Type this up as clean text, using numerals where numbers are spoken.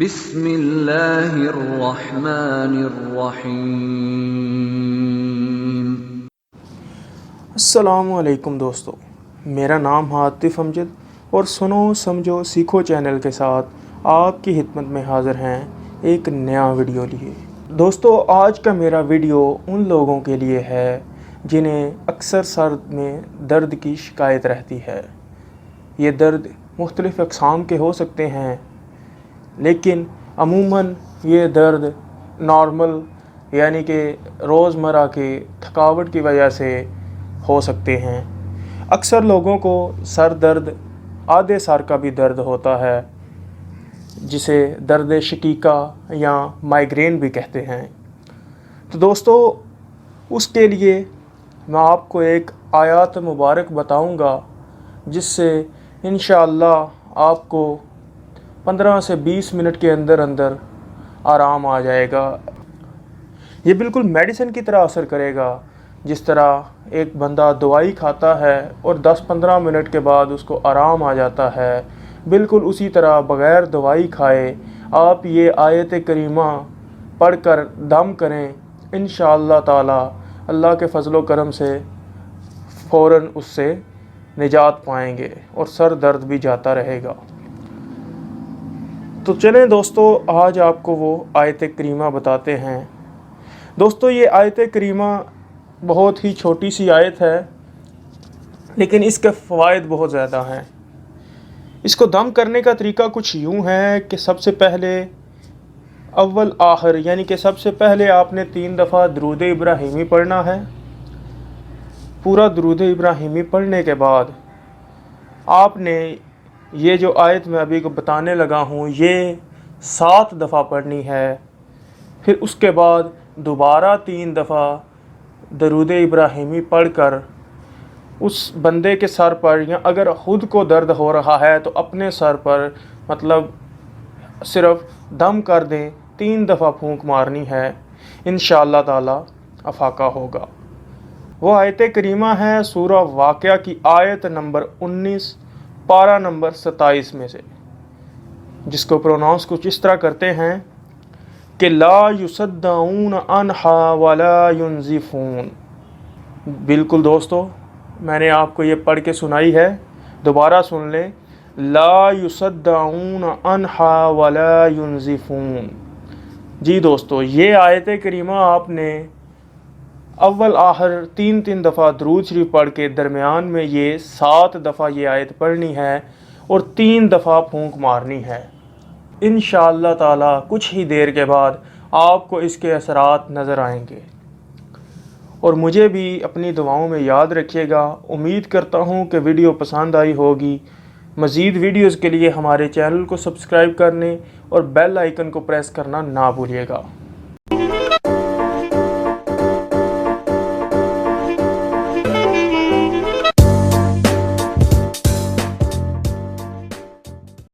بسم اللہ الرحمن الرحیم۔ السلام علیکم دوستو، میرا نام عاطف امجد اور سنو سمجھو سیکھو چینل کے ساتھ آپ کی خدمت میں حاضر ہیں ایک نیا ویڈیو لیے۔ دوستو، آج کا میرا ویڈیو ان لوگوں کے لیے ہے جنہیں اکثر سر میں درد کی شکایت رہتی ہے۔ یہ درد مختلف اقسام کے ہو سکتے ہیں، لیکن عموماً یہ درد نارمل یعنی کہ روزمرہ کی تھکاوٹ کی وجہ سے ہو سکتے ہیں۔ اکثر لوگوں کو سر درد، آدھے سر کا بھی درد ہوتا ہے، جسے درد شقیقہ یا مائیگرین بھی کہتے ہیں۔ تو دوستو، اس کے لیے میں آپ کو ایک آیات مبارک بتاؤں گا جس سے انشاءاللہ آپ کو 15 سے 20 منٹ کے اندر آرام آ جائے گا۔ یہ بالکل میڈیسن کی طرح اثر کرے گا، جس طرح ایک بندہ دوائی کھاتا ہے اور 10-15 منٹ کے بعد اس کو آرام آ جاتا ہے، بالکل اسی طرح بغیر دوائی کھائے آپ یہ آیت کریمہ پڑھ کر دم کریں، انشاءاللہ تعالی اللہ کے فضل و کرم سے فوراً اس سے نجات پائیں گے اور سر درد بھی جاتا رہے گا۔ تو چلیں دوستو، آج آپ کو وہ آیت کریمہ بتاتے ہیں۔ دوستو، یہ آیت کریمہ بہت ہی چھوٹی سی آیت ہے، لیکن اس کے فوائد بہت زیادہ ہیں۔ اس کو دم کرنے کا طریقہ کچھ یوں ہے کہ سب سے پہلے اول آخر یعنی کہ سب سے پہلے آپ نے 3 دفعہ درود ابراہیمی پڑھنا ہے۔ پورا درود ابراہیمی پڑھنے کے بعد آپ نے یہ جو آیت میں ابھی کو بتانے لگا ہوں یہ 7 دفعہ پڑھنی ہے۔ پھر اس کے بعد دوبارہ 3 دفعہ درود ابراہیمی پڑھ کر اس بندے کے سر پر، یا اگر خود کو درد ہو رہا ہے تو اپنے سر پر صرف دم کر دیں، 3 دفعہ پھونک مارنی ہے، انشاءاللہ تعالی افاقہ ہوگا۔ وہ آیت کریمہ ہے سورہ واقعہ کی آیت نمبر 19 پارہ نمبر 27 میں سے، جس کو پروناؤنس کچھ اس طرح کرتے ہیں کہ لا یصدعون عنہا ولا ینزفون۔ بالکل دوستو، میں نے آپ کو یہ پڑھ کے سنائی ہے، دوبارہ سن لیں، لا یصدعون عنہا ولا ینزفون۔ جی دوستو، یہ آیت کریمہ آپ نے اول آخر 3 دفعہ درود شریف پڑھ کے درمیان میں یہ 7 دفعہ یہ آیت پڑھنی ہے اور 3 دفعہ پھونک مارنی ہے۔ انشاءاللہ تعالی کچھ ہی دیر کے بعد آپ کو اس کے اثرات نظر آئیں گے، اور مجھے بھی اپنی دعاؤں میں یاد رکھیے گا۔ امید کرتا ہوں کہ ویڈیو پسند آئی ہوگی۔ مزید ویڈیوز کے لیے ہمارے چینل کو سبسکرائب کرنے اور بیل آئیکن کو پریس کرنا نہ بھولیے گا۔